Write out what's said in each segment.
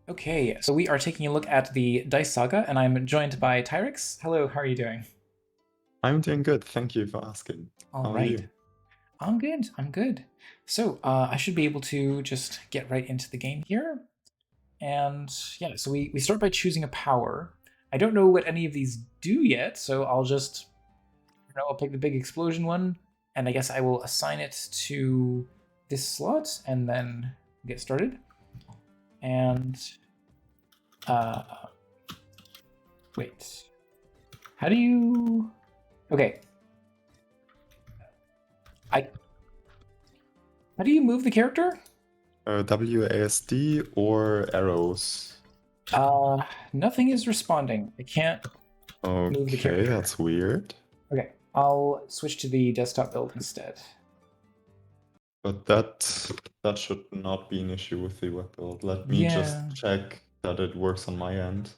Okay, so we are taking a look at the Dice Saga, and I'm joined by Tyrix. Hello, how are you doing? I'm doing good. Thank you for asking. All How are right. you? I'm good. I'm good. So, I should be able to just get right into the game here. And yeah, so we start by choosing a power. I don't know what any of these do yet, so I'll just, I'll pick the big explosion one, and I guess I will assign it to this slot and then get started. And, uh, wait. How do you. Okay, I how do you move the character? WASD or arrows? Uh, Nothing is responding. I can't move the Okay, character. that's weird. Okay, I'll switch to the desktop build instead. But that should not be an issue with the web build. Let me Yeah. just check that it works on my end.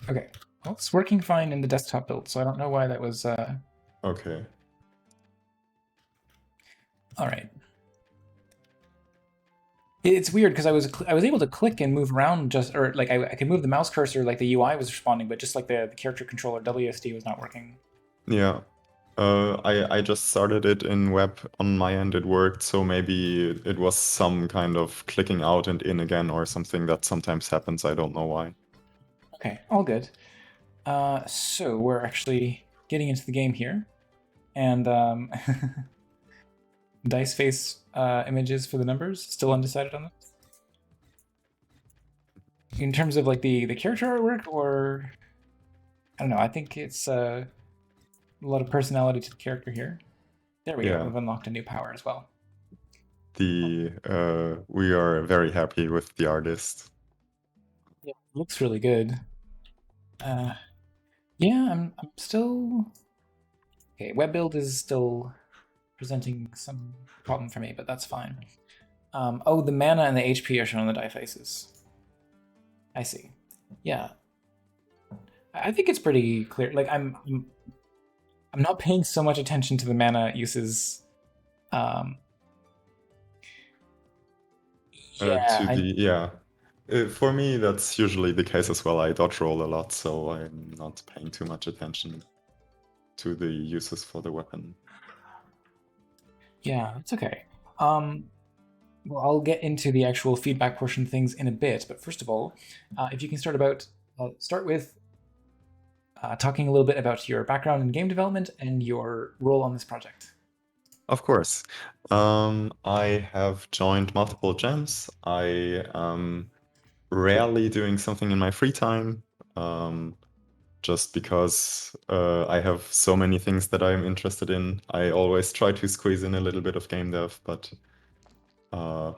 Okay. Well, it's working fine in the desktop build, so I don't know why that was. Okay. All right. It's weird because I was able to click and move around just or like I could move the mouse cursor like the UI was responding, but just like the character controller WSD was not working. Yeah. I just started it in web on my end. It worked, so maybe it was some kind of clicking out and in again or something that sometimes happens. I don't know why. Okay, all good. So we're actually getting into the game here, and dice face images for the numbers. Still undecided on that. In terms of like the character artwork, or I don't know. I think it's a lot of personality to the character here. There we go. Yeah. We've unlocked a new power as well. We are very happy with the artist. Yeah, looks really good. Uh, yeah, I'm still okay. Web build is still presenting some problem for me, but that's fine. Oh, the mana and the HP are shown on the die faces. I see. Yeah, I think it's pretty clear. Like I'm not paying so much attention to the mana uses. Um, yeah, To the yeah. For me, that's usually the case as well. I dodge roll a lot, so I'm not paying too much attention to the uses for the weapon. yeah, it's okay. Um, well, I'll get into the actual feedback portion of things in a bit, but first of all, if you can start with talking a little bit about your background in game development and your role on this project. Of course. I have joined multiple gems. I am rarely doing something in my free time, just because I have so many things that I'm interested in. I always try to squeeze in a little bit of game dev, but uh,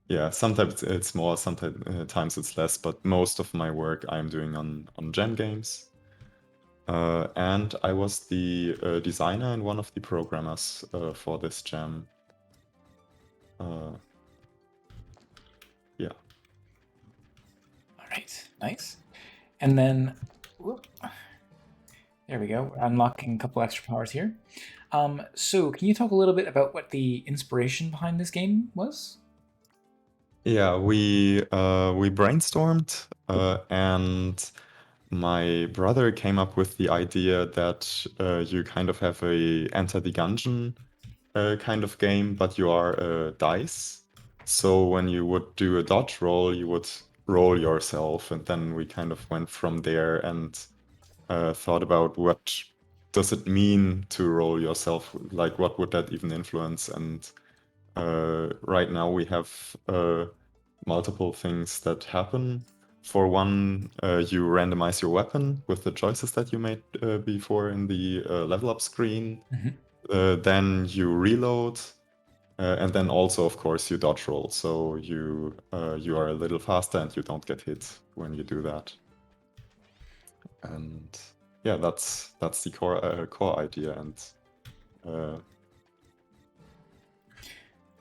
yeah, sometimes it's more, sometimes times it's less, but most of my work I'm doing on gem games. And I was the designer and one of the programmers for this gem. Uh, yeah. All right, nice. And then, whoop, there we go. Unlocking a couple extra powers here. So, can you talk a little bit about what the inspiration behind this game was? Yeah, we brainstormed, and my brother came up with the idea that you kind of have a enter the gungeon kind of game, but you are dice. So when you would do a dodge roll, you would roll yourself, and then we kind of went from there and thought about what does it mean to roll yourself? Like, what would that even influence? And right now we have multiple things that happen. For one, you randomize your weapon with the choices that you made before in the level up screen. Mm-hmm. Then you reload, and then also, of course, you dodge roll. So you are a little faster and you don't get hit when you do that. And yeah, that's the core idea. And uh,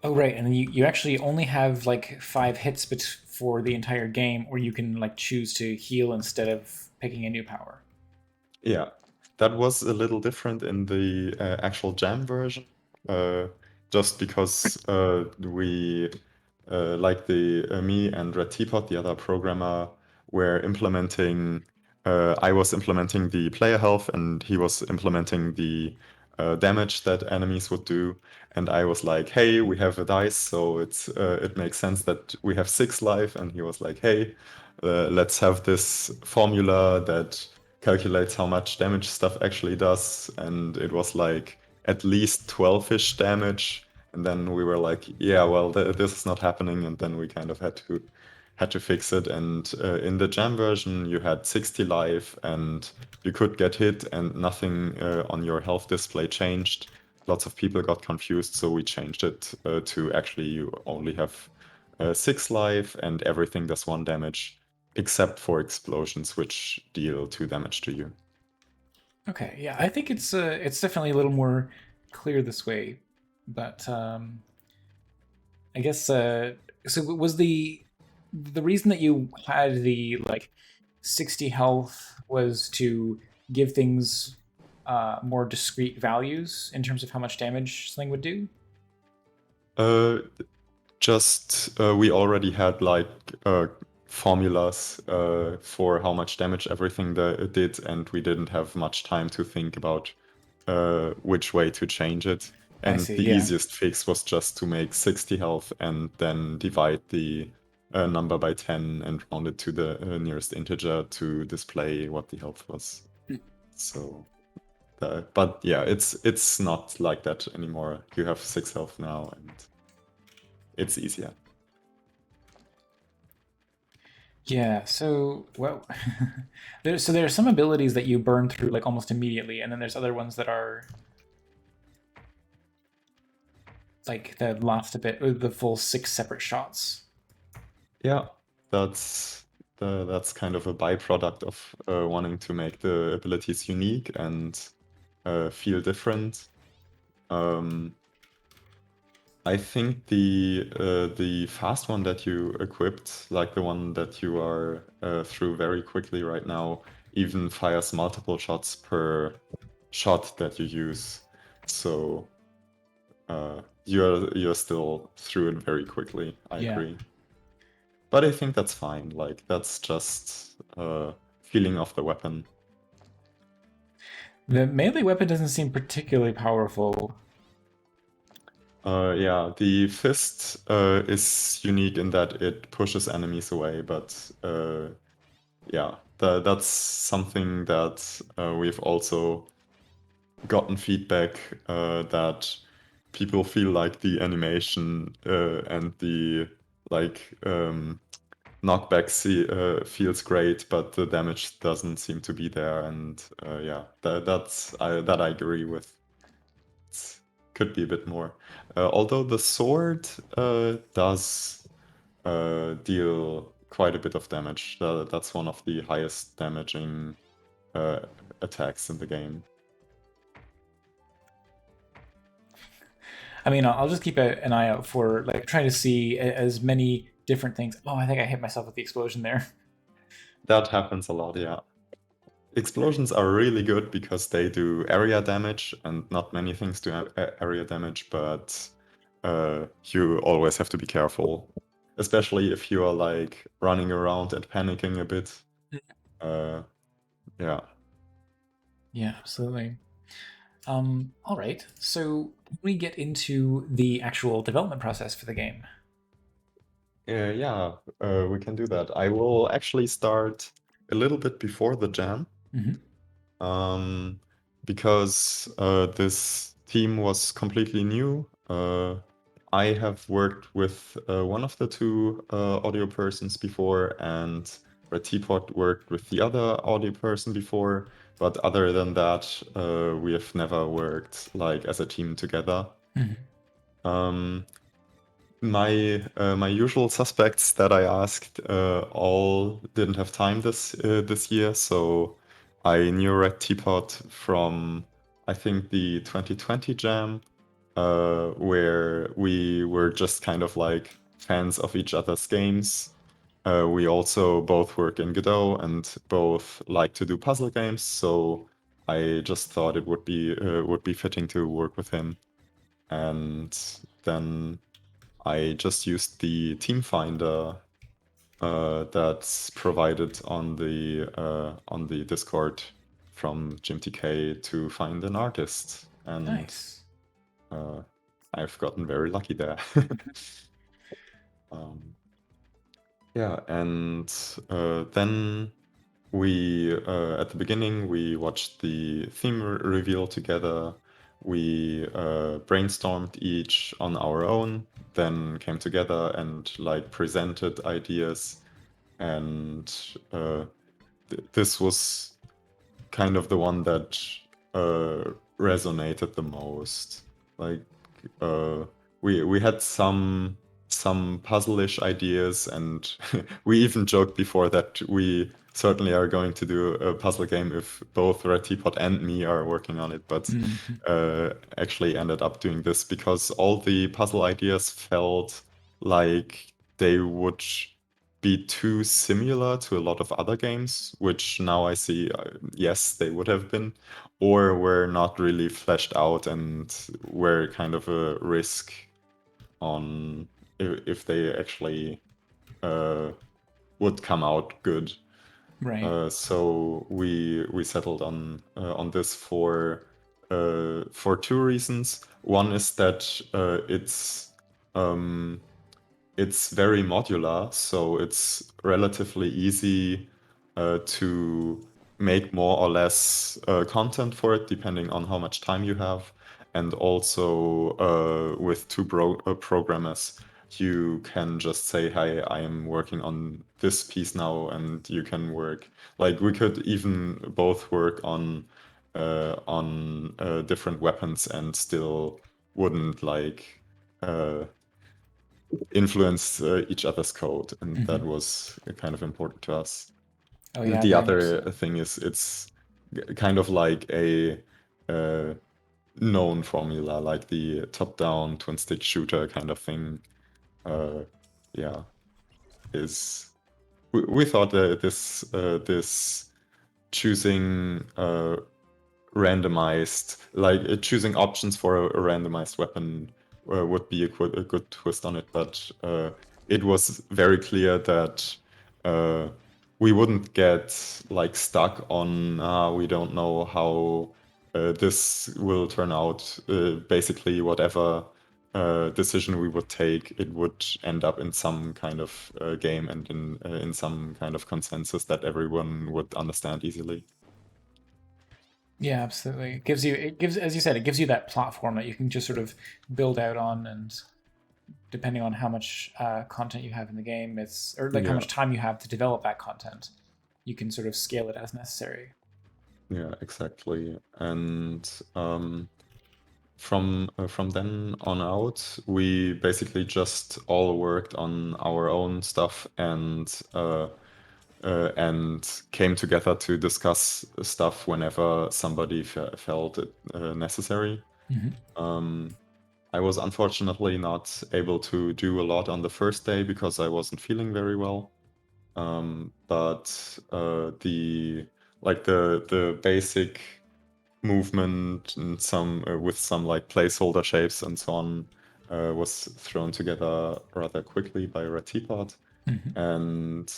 Oh, right. And you actually only have like 5 hits for the entire game, or you can like choose to heal instead of picking a new power. yeah, that was a little different in the actual Jam version. Uh, just because we like the me and Red Teapot, the other programmer, were implementing. I was implementing the player health, and he was implementing the damage that enemies would do. And I was like, "Hey, we have a dice, so it makes sense that we have 6 life." And he was like, "Hey, let's have this formula that calculates how much damage stuff actually does." And it was like at least 12-ish damage. And then we were like, yeah, well, this is not happening. And then we kind of had to fix it. And in the jam version, you had 60 life, and you could get hit, and nothing on your health display changed. Lots of people got confused, so we changed it to actually you only have 6 life, and everything does 1 damage, except for explosions, which deal 2 damage to you. Okay, yeah, I think it's definitely a little more clear this way, but I guess so. Was the reason that you had the like 60 health was to give things more discrete values in terms of how much damage something would do? Uh, just we already had like formulas for how much damage everything it did, and we didn't have much time to think about which way to change it. I And see. the Yeah. easiest fix was just to make 60 health and then divide the number by 10 and round it to the nearest integer to display what the health was. So, but yeah, it's not like that anymore. You have 6 health now, and it's easier. Yeah. So well, there are some abilities that you burn through like almost immediately, and then there's other ones that are like that last a bit, the full 6 separate shots. Yeah, that's kind of a byproduct of wanting to make the abilities unique and feel different. Um, I think the fast one that you equipped, like the one that you are through very quickly right now, even fires multiple shots per shot that you use. So you're still through it very quickly. I Yeah. agree. But I think that's fine. Like that's just feeling of the weapon. The melee weapon doesn't seem particularly powerful. Yeah, the fist is unique in that it pushes enemies away, but yeah, that's something that we've also gotten feedback that people feel like the animation and the like knockback feels great, but the damage doesn't seem to be there, and yeah, that I agree with. It could be a bit more. Although the sword does deal quite a bit of damage. That's one of the highest damaging uh, attacks in the game. I mean, I'll just keep an eye out for like trying to see as many different things. Oh, I think I hit myself with the explosion there. That happens a lot, yeah. Explosions are really good because they do area damage, and not many things do area damage, but you always have to be careful, especially if you are like running around and panicking a bit. Uh, yeah. Yeah, absolutely. All right. So we get into the actual development process for the game. Yeah, we can do that. I will actually start a little bit before the jam, Hmm. um, because this team was completely new. I have worked with one of the two audio persons before, and Red Teapot worked with the other audio person before. But other than that, we have never worked like as a team together. Hmm. Um, my usual suspects that I asked all didn't have time this year, so I knew Red Teapot from I think the 2020 jam, where we were just kind of like fans of each other's games. We also both work in Godot and both like to do puzzle games, so I just thought it would be fitting to work with him. and then I just used the team finder that's provided on the Discord from GymTK to find an artist, and Nice. I've gotten very lucky there. um, yeah, and then we at the beginning we watched the theme reveal together. We brainstormed each on our own, then came together and like presented ideas, and this was kind of the one that resonated the most. Like uh, we had some puzzle-ish ideas, and we even joked before that we certainly are going to do a puzzle game if both Red Teapot and me are working on it. But Mhm. actually ended up doing this because all the puzzle ideas felt like they would be too similar to a lot of other games, which now I see, yes, they would have been, or were not really fleshed out and were kind of a risk on if they actually would come out good. Right. So we settled on this for two reasons. One is that it's very modular, so it's relatively easy to make more or less content for it, depending on how much time you have. And also with two programmers, you can just say, "Hi, I am working on this piece now," and you can work. Like we could even both work on different weapons and still wouldn't like influence each other's code, and that Mhm. was kind of important to us. Oh And yeah, the very much other so. thing is it's kind of like a uh, known formula, like the top-down twin-stick shooter kind of thing. Uh, yeah, is we thought that this choosing randomized, like choosing options for a randomized weapon would be a good twist on it, but it was very clear that uh, we wouldn't get like stuck on we don't know how this will turn out. Basically, whatever decision we would take, it would end up in some kind of game and in some kind of consensus that everyone would understand easily. Yeah, absolutely. It gives, as you said, it gives you that platform that you can just sort of build out on, and depending on how much content you have in the game, it's or like how Yeah. much time you have to develop that content, you can sort of scale it as necessary. Yeah, exactly. And from then on out, we basically just all worked on our own stuff and came together to discuss stuff whenever somebody felt it necessary. Mm-hmm. Um, I was unfortunately not able to do a lot on the first day because I wasn't feeling very well. But the like the basic movement and some with some like placeholder shapes and so on was thrown together rather quickly by Ratipart. Mm-hmm. And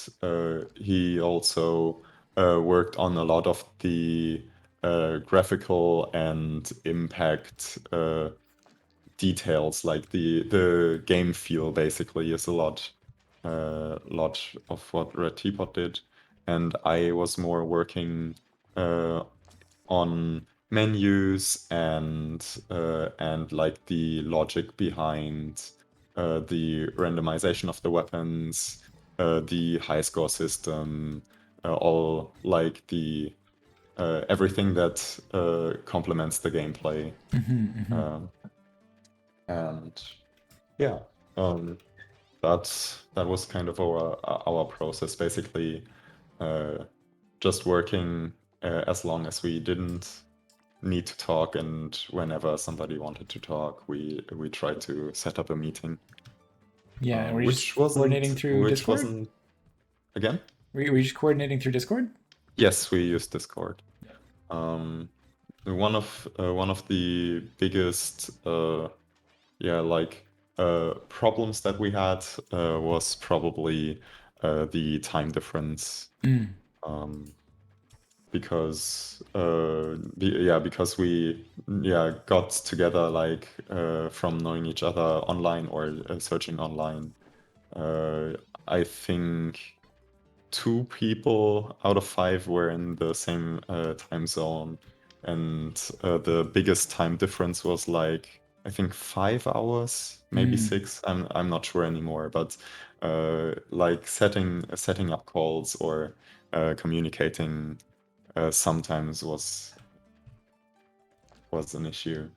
he also worked on a lot of the graphical and impact details, like the game feel basically is a lot of what Red Teapot did, and I was more working on menus and like the logic behind the randomization of the weapons, the high score system, all like the everything that complements the gameplay. Mm-hmm. Mm-hmm. Um, and yeah, um, that was kind of our process, basically, just working as long as we didn't need to talk, and whenever somebody wanted to talk, we tried to set up a meeting, Yeah, and were you just which coordinating wasn't through which Discord? wasn't again. Were you just coordinating through Discord? Yes, we used Discord. Yeah. Um, one of the biggest. yeah, like problems that we had was probably the time difference. Mm. Um, because yeah, because we got together like from knowing each other online or searching online. I think 2 people out of 5 were in the same time zone, and the biggest time difference was like I think 5 hours, maybe Mm. 6. I'm not sure anymore, but like setting up calls or communicating sometimes was an issue.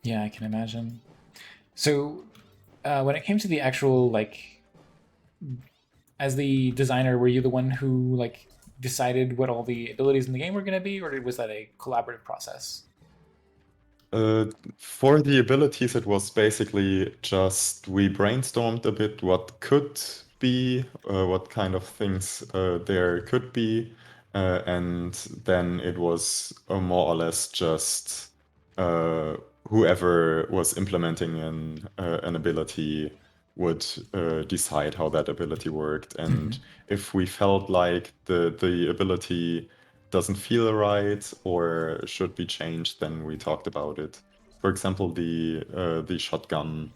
Yeah, I can imagine. So, when it came to the actual like, as the designer, were you the one who like decided what all the abilities in the game were going to be, or was that a collaborative process? Uh, for the abilities, it was basically just we brainstormed a bit what could be, what kind of things there could be, and then it was more or less just uh, whoever was implementing an ability would decide how that ability worked. Mm-hmm. And if we felt like the ability doesn't feel right or should be changed, then we talked about it. For example, the shotgun,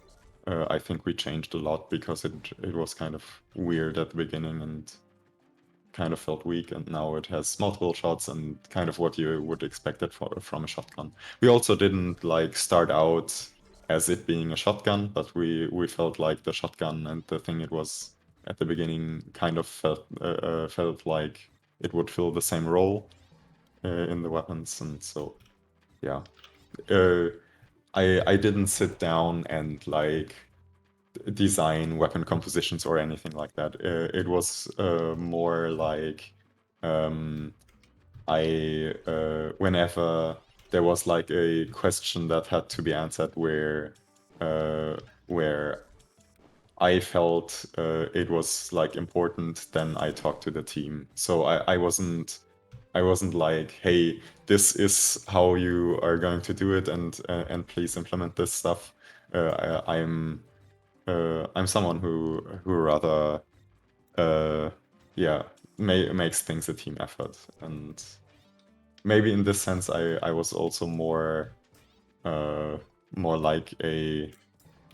I think we changed a lot because it was kind of weird at the beginning and kind of felt weak, and now it has multiple shots and kind of what you would expect it from a shotgun. We also didn't like start out as it being a shotgun, but we felt like the shotgun and the thing it was at the beginning kind of felt like it would fill the same role in the weapons, and so yeah. Uh, I didn't sit down and like design weapon compositions or anything like that. It was more like um, I whenever there was like a question that had to be answered where I felt it was like important, then I talked to the team. So I wasn't like, hey, this is how you are going to do it, and please implement this stuff. I'm someone who rather uh, yeah makes things a team effort, and maybe in this sense I was also uh, more like a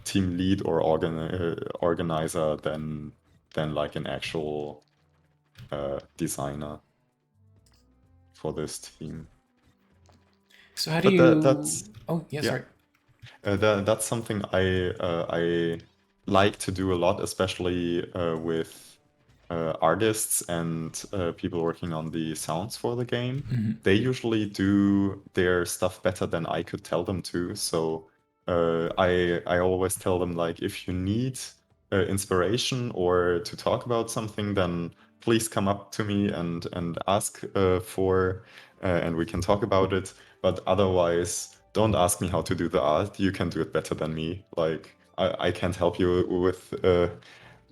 team lead or organizer than like an actual designer for this team. So how do But you? that's Oh yeah, yeah. sorry. That's something I like to do a lot, especially with artists and people working on the sounds for the game. Mm-hmm. They usually do their stuff better than I could tell them to. So I always tell them like, if you need inspiration or to talk about something, then please come up to me and ask and we can talk about it. But otherwise, don't ask me how to do the art. You can do it better than me. Like I can't help you with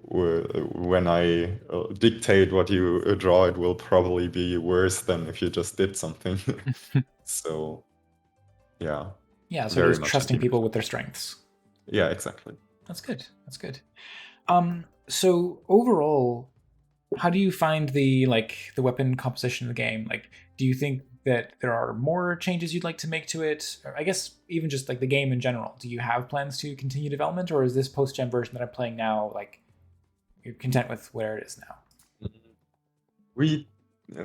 when I dictate what you draw. It will probably be worse than if you just did something. So yeah, Yeah, so very just much a trusting team people with effort. their strengths. Yeah, exactly. That's good. That's good. So overall, how do you find the like the weapon composition of the game? Like, do you think that there are more changes you'd like to make to it? Or I guess even just like the game in general. Do you have plans to continue development, or is this post-gen version that I'm playing now like you're content with where it is now? We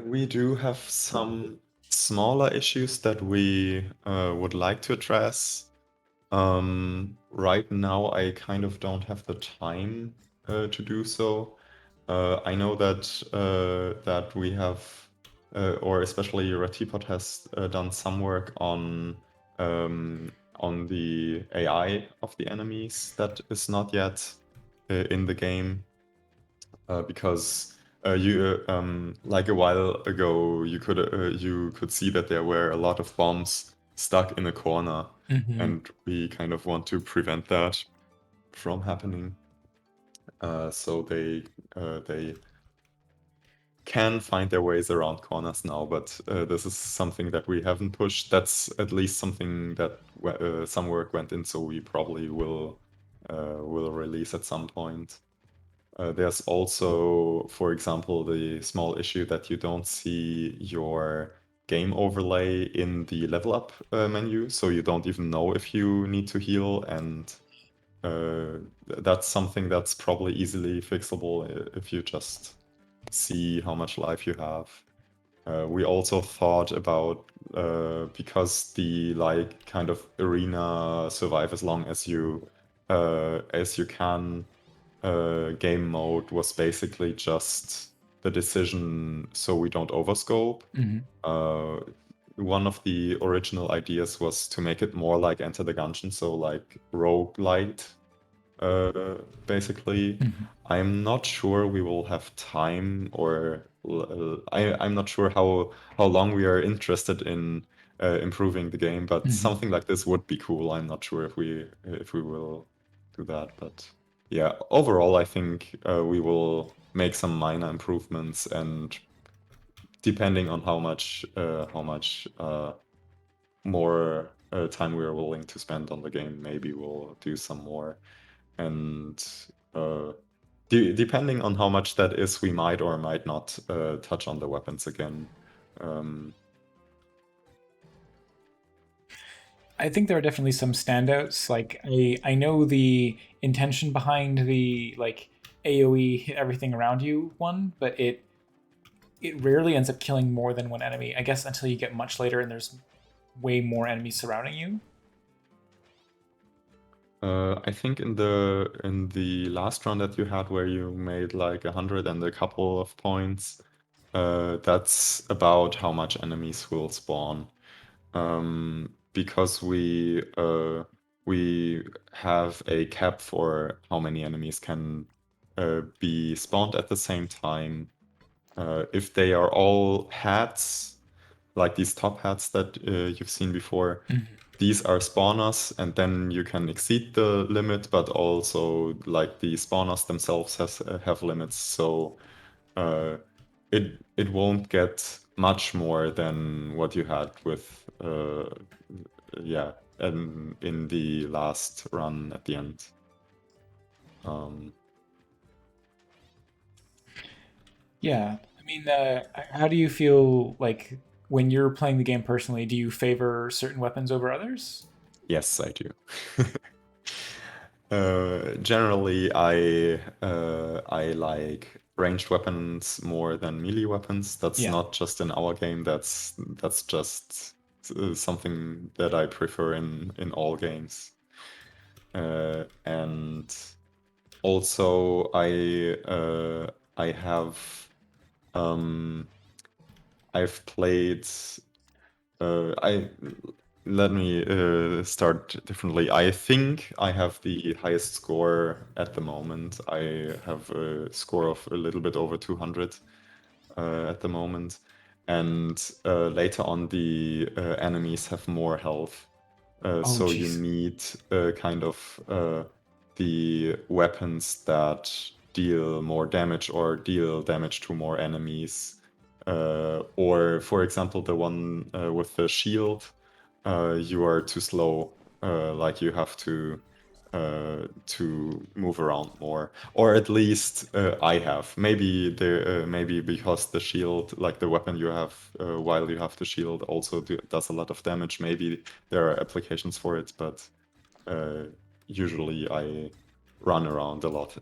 we do have some smaller issues that we would like to address. Right now, I kind of don't have the time to do so. I know that we have, or especially Ratipot has done some work on the AI of the enemies that is not yet in the game because you like a while ago you could see that there were a lot of bombs stuck in a corner, Mm-hmm. and we kind of want to prevent that from happening. So they can find their ways around corners now, but this is something that we haven't pushed. That's at least something that some work went in, so we probably will release at some point. There's also, for example, the small issue that you don't see your game overlay in the level up menu, so you don't even know if you need to heal, and that's something that's probably easily fixable if you just see how much life you have. We also thought about because the like kind of arena survive as long as you can game mode was basically just the decision so we don't overscope. One of the original ideas was to make it more like Enter the Gungeon, so like roguelite, basically. I'm not sure we will have time, or I'm not sure how long we are interested in improving the game, but something like this would be cool. I'm not sure if we will do that, but yeah, overall, I think we will make some minor improvements, and depending on how much more time we are willing to spend on the game, maybe we'll do some more. And depending on how much that is, we might or might not touch on the weapons again. I think there are definitely some standouts. Like I know the intention behind the like AOE hit everything around you one, but it rarely ends up killing more than one enemy. I guess until you get much later and there's way more enemies surrounding you. I think in the last run that you had where you made like 100 and a couple of points, that's about how much enemies will spawn. Because we have a cap for how many enemies can be spawned at the same time. If they are all hats, like these top hats that you've seen before, these are spawners, and then you can exceed the limit, but also like the spawners themselves have limits. So it won't get much more than what you had with yeah, and in the last run at the end. Yeah, I mean, how do you feel like when you're playing the game personally? Do you favor certain weapons over others? Yes, I do. Generally, I like ranged weapons more than melee weapons. That's Yeah. not just in our game. That's just something that I prefer in all games. And also, I have I've played. I Let me start differently. I think I have the highest score at the moment. I have a score of a little bit over 200 at the moment, and later on the enemies have more health. Oh, So you jeez. need kind of the weapons that deal more damage or deal damage to more enemies. Or, for example, the one with the shield, you are too slow. Like you have to move around more, or at least I have. Maybe because the shield, like the weapon you have while you have the shield, also does a lot of damage. Maybe there are applications for it, but uh, usually I run around a lot.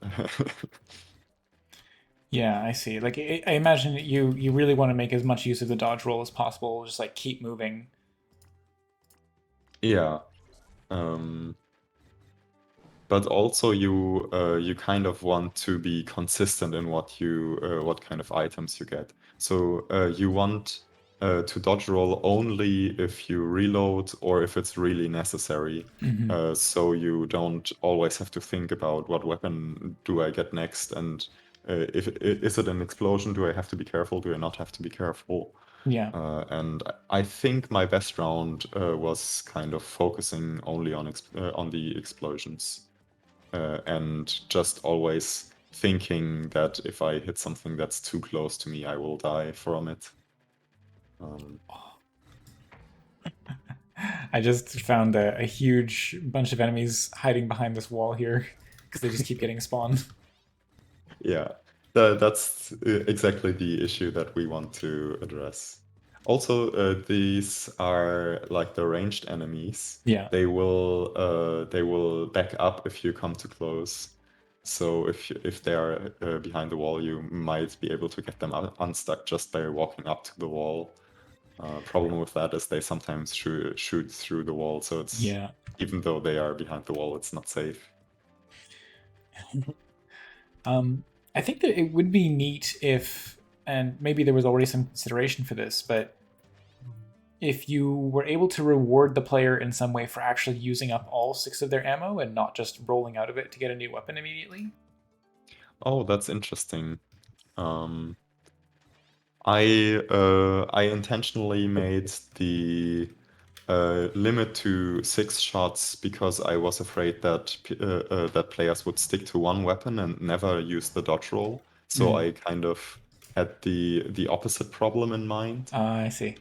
Yeah, I see. Like I imagine that you really want to make as much use of the dodge roll as possible. Just like keep moving. Yeah. Um, but also you kind of want to be consistent in what kind of items you get. So you want to dodge roll only if you reload or if it's really necessary. So you don't always have to think about what weapon do I get next, and if is it an explosion? Do I have to be careful? Do I not have to be careful? Yeah. And I think my best round was kind of focusing only on the explosions, and just always thinking that if I hit something that's too close to me, I will die from it. I just found a huge bunch of enemies hiding behind this wall here because they just keep getting spawned. Yeah, that's exactly the issue that we want to address. Also, these are like the ranged enemies. Yeah. They will back up if you come too close. So if they are behind the wall, you might be able to get them unstuck just by walking up to the wall. Problem with that is they sometimes shoot through the wall, so it's Yeah. even though they are behind the wall, it's not safe. I think that it would be neat if, and maybe there was already some consideration for this, but if you were able to reward the player in some way for actually using up all 6 of their ammo and not just rolling out of it to get a new weapon immediately. Oh, that's interesting. I intentionally made the limit to 6 shots because I was afraid that that players would stick to one weapon and never use the dodge roll. So I kind of had the opposite problem in mind. I see.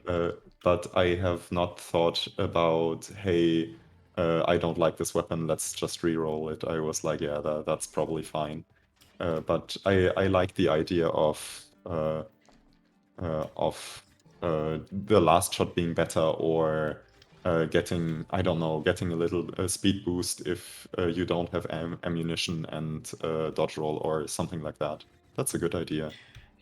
But I have not thought about, hey, I don't like this weapon, let's just re-roll it. I was like, yeah, that's probably fine. But I like the idea of the last shot being better or getting, I don't know, getting a little speed boost if you don't have ammunition and dodge roll or something like that. That's a good idea.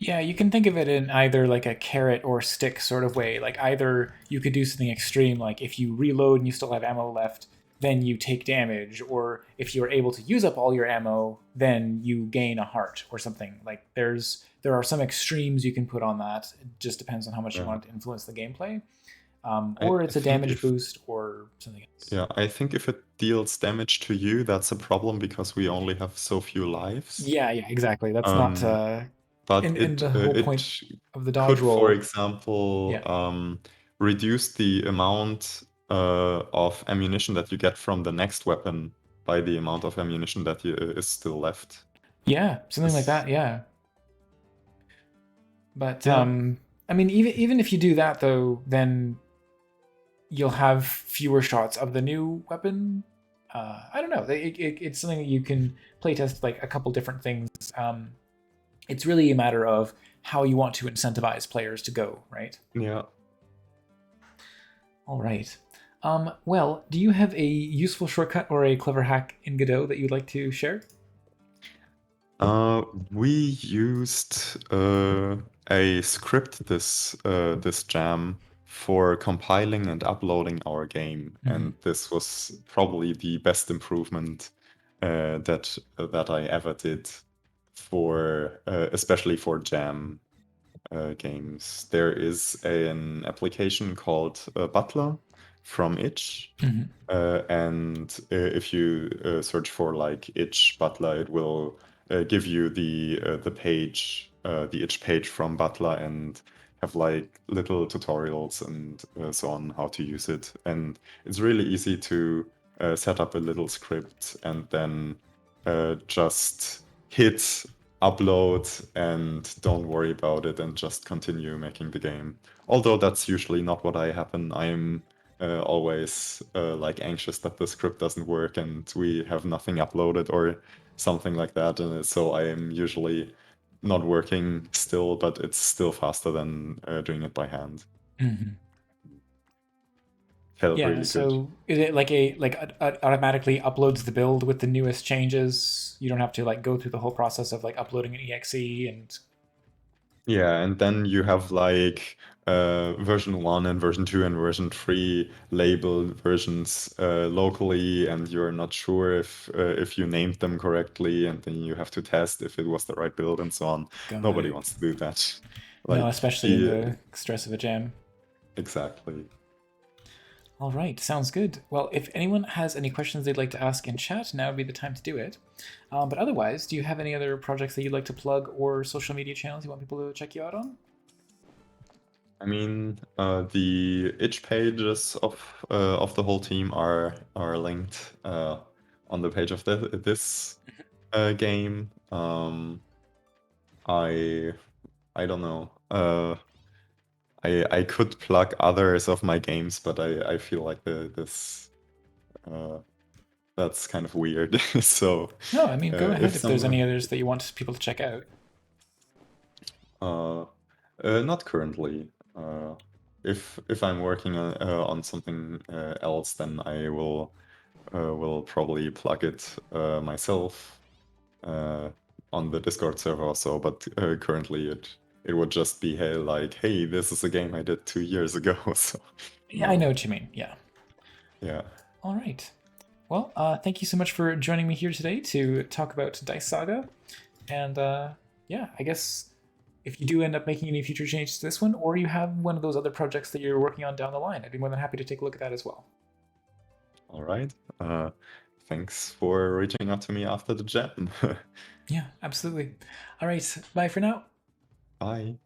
Yeah, you can think of it in either like a carrot or stick sort of way. Like either you could do something extreme, like if you reload and you still have ammo left, then you take damage, or if you're able to use up all your ammo, then you gain a heart or something. Like there are some extremes you can put on that. It just depends on how much you Yeah. want to influence the gameplay. I Or it's a think damage if boost or something else. Yeah, I think if it deals damage to you, that's a problem because we only have so few lives. Yeah, exactly. That's not Um, but in the whole point it of the dodge could, for roll. example, Yeah. reduce the amount of ammunition that you get from the next weapon by the amount of ammunition that is still left. Yeah, something like This, that. Yeah. But yeah, I mean, even if you do that though, then you'll have fewer shots of the new weapon. I don't know. It's something that you can playtest like a couple different things. It's really a matter of how you want to incentivize players to go, right? yeah. All right. Well, do you have a useful shortcut or a clever hack in Godot that you'd like to share? We used a script this jam for compiling and uploading our game, and this was probably the best improvement that I ever did for especially for jam games. There is an application called Butler from itch. And if you search for like itch Butler, it will give you the page, the itch page from Butler, and have like little tutorials and so on how to use it. And it's really easy to set up a little script and then just hit upload and don't worry about it and just continue making the game. Although that's usually not what I happen. I'm always like anxious that the script doesn't work and we have nothing uploaded or something like that. And so I am usually not working still, but it's still faster than doing it by hand. Felt Yeah. really good. So is it like automatically uploads the build with the newest changes? You don't have to like go through the whole process of like uploading an exe and Yeah, and then you have like version 1 and version 2 and version 3 labeled versions locally, and you're not sure if you named them correctly, and then you have to test if it was the right build and so on. got Nobody it. wants to do that. No, Like especially in the the stress of a jam. exactly. All right, sounds good. Well, if anyone has any questions they'd like to ask in chat, now would be the time to do it. But otherwise, do you have any other projects that you'd like to plug or social media channels you want people to check you out on? I mean, the itch pages of the whole team are linked on the page of this game. Um, I I don't know. I could plug others of my games, but I feel like this uh, that's kind of weird. So No, I mean, go if ahead if there's someone any others that you want people to check out. uh, not currently. If I'm working on something else, then I will probably plug it myself on the Discord server or so. But currently, it would just be hey, like, hey, this is a game I did 2 years ago. So Yeah, I no, know what you mean. Yeah. yeah, All right. Well, thank you so much for joining me here today to talk about Dice Saga. And yeah, I guess if you do end up making any future changes to this one, or you have one of those other projects that you're working on down the line, I'd be more than happy to take a look at that as well. all right. Thanks for reaching out to me after the jam. Yeah, absolutely. All right. Bye for now. Bye.